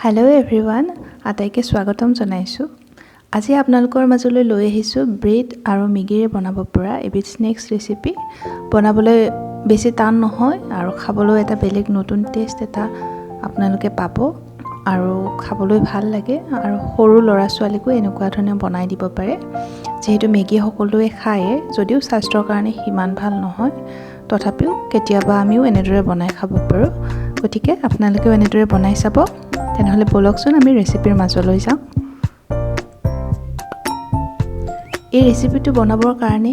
Hello' everyone, আটাইকে স্বাগতম জনাইছোঁ। আজি আপোনালোকৰ মাজলৈ লৈ আহিছোঁ ব্ৰেড আৰু মেগীৰে বনাব পৰা এবিধ স্নেক্স ৰেচিপি। বনাবলৈ বেছি টান নহয় আৰু খাবলৈ এটা বেলেগ নতুন টেষ্ট এটা আপোনালোকে পাব আৰু খাবলৈ ভাল লাগে। আৰু সৰু ল'ৰা ছোৱালীকো এনেকুৱা ধৰণে বনাই দিব পাৰে। যিহেতু মেগী সকলোৱে খায়ে, যদিও স্বাস্থ্যৰ কাৰণে সিমান ভাল নহয়, তথাপিও কেতিয়াবা আমিও এনেদৰে বনাই খাব পাৰোঁ। গতিকে আপোনালোকেও এনেদৰে বনাই চাব। তেনেহ'লে ব'লকচোন আমি ৰেচিপিৰ মাজলৈ যাওঁ। এই ৰেচিপিটো বনাবৰ কাৰণে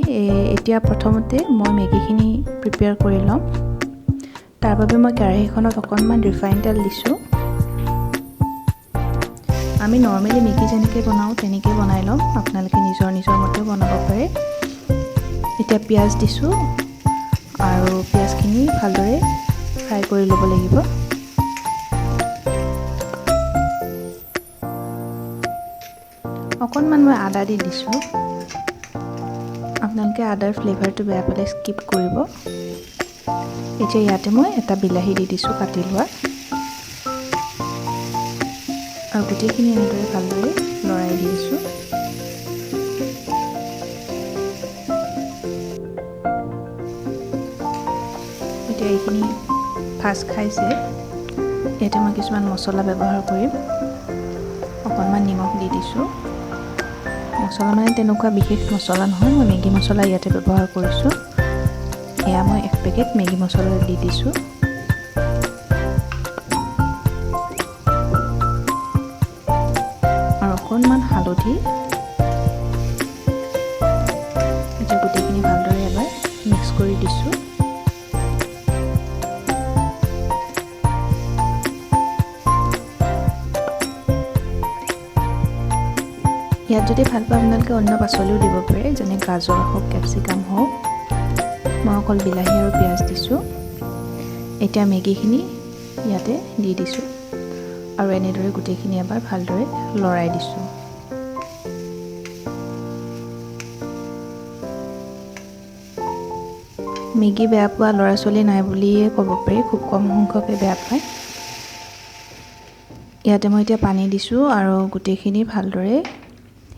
এতিয়া প্ৰথমতে মই মেগীখিনি প্ৰিপেয়াৰ কৰি ল'ম। তাৰ বাবে মই কেৰাহীখনত অকণমান ৰিফাইন তেল দিছোঁ। আমি নৰ্মেলি মেগী যেনেকৈ বনাওঁ তেনেকৈ বনাই ল'ম। আপোনালোকে নিজৰ মতেও বনাব পাৰে। এতিয়া পিঁয়াজ দিছোঁ আৰু পিঁয়াজখিনি ভালদৰে ফ্ৰাই কৰি ল'ব লাগিব। অকণমান মই আদা দি দিছোঁ। আপোনালোকে আদাৰ ফ্লেভাৰটো বেয়া পালে স্কিপ কৰিব। এতিয়া ইয়াতে মই এটা বিলাহী দি দিছোঁ কাটি লোৱা, আৰু গোটেইখিনি এনেদৰে ভালদৰে লৰাই দি দিছোঁ। এতিয়া এইখিনি ভাজ খাইছে। ইয়াতে মই কিছুমান মছলা ব্যৱহাৰ কৰিম। অকণমান নিমখ দি দিছোঁ। মছলা মানে তেনেকুৱা বিশেষ মছলা নহয়, মই মেগী মছলা ইয়াতে ব্যৱহাৰ কৰিছোঁ। এয়া মই 1 পেকেট মেগী মছলা দি দিছোঁ। আৰু অকণমান হালধি। এতিয়া গোটেইখিনি ভালদৰে এবাৰ মিক্স কৰি দিছোঁ। ইয়াত যদি ভাল পায় আপোনালোকে অন্য পাচলিও দিব পাৰে, যেনে গাজৰ হওক, কেপচিকাম হওক। মই অকল বিলাহী আৰু পিঁয়াজ দিছোঁ। এতিয়া মেগীখিনি ইয়াতে দি দিছোঁ আৰু এনেদৰে গোটেইখিনি এবাৰ ভালদৰে লৰাই দিছোঁ। মেগী বেয়া পোৱা ল'ৰা ছোৱালী নাই বুলিয়ে ক'ব পাৰি, খুব কম সংখ্যকে বেয়া পায়। ইয়াতে মই এতিয়া পানী দিছোঁ আৰু গোটেইখিনি ভালদৰে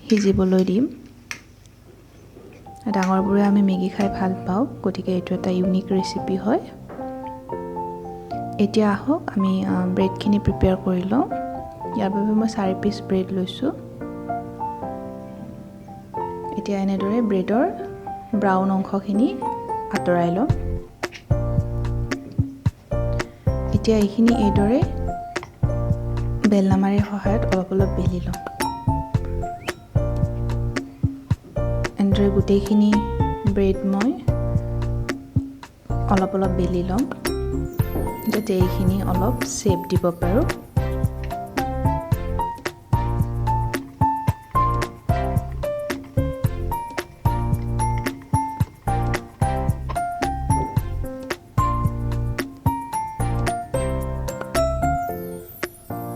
সিজিবলৈ দিম। ডাঙৰবোৰে আমি মেগী খাই ভাল পাওঁ, গতিকে এইটো এটা ইউনিক ৰেচিপি হয়। এতিয়া আহক আমি ব্ৰেডখিনি প্ৰিপেয়াৰ কৰি লওঁ। ইয়াৰ বাবে মই 4 পিচ ব্ৰেড লৈছোঁ। এতিয়া এনেদৰে ব্ৰেডৰ ব্ৰাউন অংশখিনি আঁতৰাই ল'ম। এতিয়া এইখিনি এইদৰে বেলনামাৰীৰ সহায়ত অলপ বেলি ল'ম। এনেদৰে গোটেইখিনি ব্ৰেড মই অলপ বেলি ল'ম, যাতে এইখিনি অলপ শ্বেপ দিব পাৰোঁ।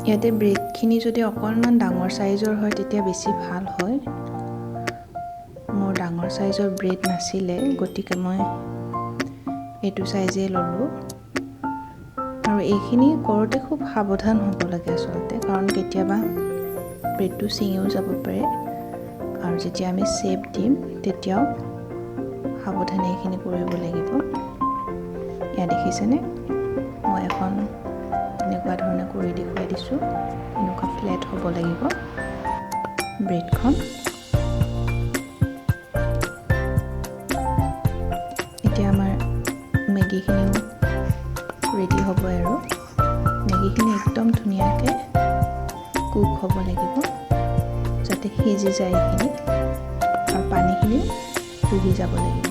ইয়াতে ব্ৰেডখিনি যদি অকণমান ডাঙৰ চাইজৰ হয় তেতিয়া বেছি ভাল হয়। মোৰ ডাঙৰ চাইজৰ ব্ৰেড নাছিলে, গতিকে মই এইটো চাইজেই ল'লোঁ। আৰু এইখিনি কৰোঁতে খুব সাৱধান হ'ব লাগে আচলতে, কাৰণ কেতিয়াবা ব্ৰেডটো ছিঙিও যাব পাৰে। আৰু যেতিয়া আমি শ্বেপ দিম তেতিয়াও সাৱধানে এইখিনি কৰিব লাগিব। এয়া দেখিছেনে, মই এখন এনেকুৱা ধৰণে কৰি দেখুৱাই দিছোঁ। এনেকুৱা ফ্লেট হ'ব লাগিব ব্ৰেডখন। এতিয়া আমাৰ মেগীখিনিও ৰেডি হ'ব আৰু মেগীখিনি একদম ধুনীয়াকৈ কুক হ'ব লাগিব, যাতে সিজি যায় এইখিনি, আৰু পানীখিনিও শুহি যাব লাগিব।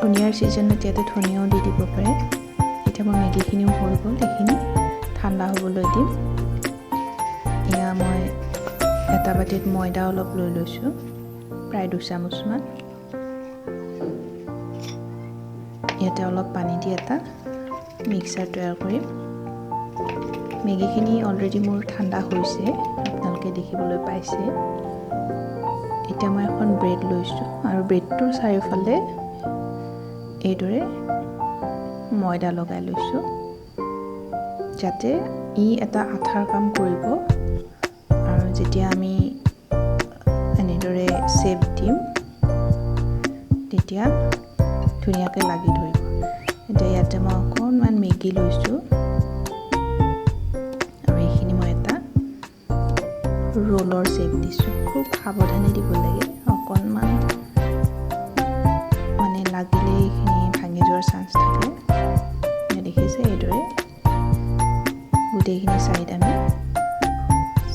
ধনিয়াৰ ছিজনত ইয়াতে ধনিয়াও দি দিব পাৰে। এতিয়া মই মেগীখিনিও হৈ গ'ল, এইখিনি ঠাণ্ডা হ'বলৈ দিম। এয়া মই এটা বাতিত ময়দা অলপ লৈ লৈছোঁ, প্ৰায় 2 চামুচমান। ইয়াতে অলপ পানী দি এটা মিক্সাৰ তৈয়াৰ কৰিম। মেগীখিনি অলৰেডি মোৰ ঠাণ্ডা হৈছে, আপোনালোকে দেখিবলৈ পাইছে। এতিয়া মই এখন ব্ৰেড লৈছোঁ আৰু ব্ৰেডটোৰ চাৰিওফালে এইদৰে ময়দা লগাই লৈছোঁ যাতে ই এটা আঠাৰ কাম কৰিব আৰু যেতিয়া আমি এনেদৰে চেপ দিম তেতিয়া ধুনীয়াকৈ লাগি ধৰিব। এতিয়া ইয়াতে মই অকণমান মেগী লৈছোঁ আৰু এইখিনি মই এটা ৰোলৰ চেপ দিছোঁ। খুব সাৱধানে দিব লাগে, অকণমান মানে লাগিলে এইখিনি ভাঙি যোৱাৰ চান্স থাকে। দেখিছে এইদৰে গোটেইখিনি চাইড আমি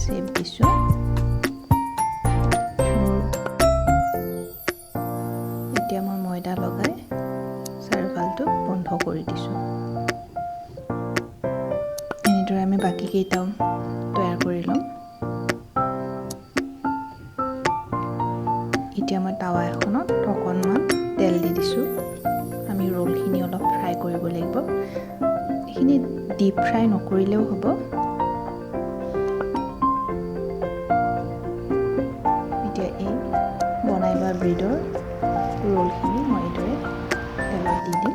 চেপ দিছোঁ। এতিয়া মই ময়দা লগাই চাৰিওফালটো বন্ধ কৰি দিছোঁ। এনেদৰে আমি বাকীকেইটাও তৈয়াৰ কৰি ল'ম। এতিয়া মই টাৱা এখনত অকণমান তেল দি দিছোঁ। আমি ৰোলখিনি অলপ ফ্ৰাই কৰিব লাগিব। এইখিনি ডিপ ফ্ৰাই নকৰিলেও হ'ব। এতিয়া এই বনাই লোৱা ব্ৰেডৰ ৰোলখিনি মই এইদৰে তেলত দি দিম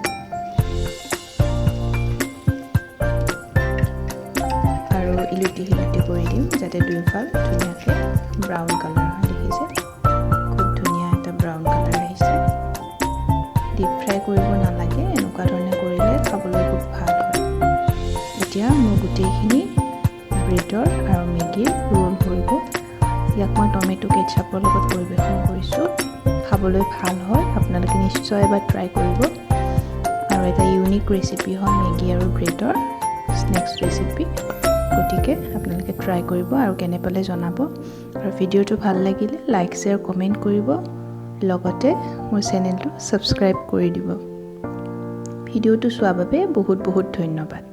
আৰু ইলুটি সিলুটি কৰি দিম যাতে দুয়োফাল ধুনীয়াকৈ ব্ৰাউন কালাৰ হয়। দেখিছে খুব ধুনীয়া এটা ব্ৰাউন কালাৰ আহিছে। ডিপ ফ্ৰাই কৰিব নালাগে, এনেকুৱা ধৰণে কৰিলে খাবলৈ খুব ভাল হয়। এতিয়া মোৰ গোটেইখিনি ব্ৰেডৰ আৰু মেগীৰ ৰোল হৈ গ'ল। ইয়াক মই টমেটো কেটচাপৰ লগত পৰিৱেশন কৰিছোঁ। খাবলৈ ভাল হয়, আপোনালোকে নিশ্চয় এবাৰ ট্ৰাই কৰিব। আৰু এটা ইউনিক ৰেচিপি হয় মেগী আৰু ব্ৰেডৰ স্নেক্স ৰেচিপি। গতিকে আপোনালোকে ট্ৰাই কৰিব আৰু কেনে পালে জনাব। আৰু ভিডিঅ'টো ভাল লাগিলে লাইক শ্বেয়াৰ কমেণ্ট কৰিব, লগতে মোৰ চেনেলটো ছাবস্ক্ৰাইব কৰি দিব। ভিডিঅ'টো চোৱাৰ বাবে বহুত বহুত ধন্যবাদ।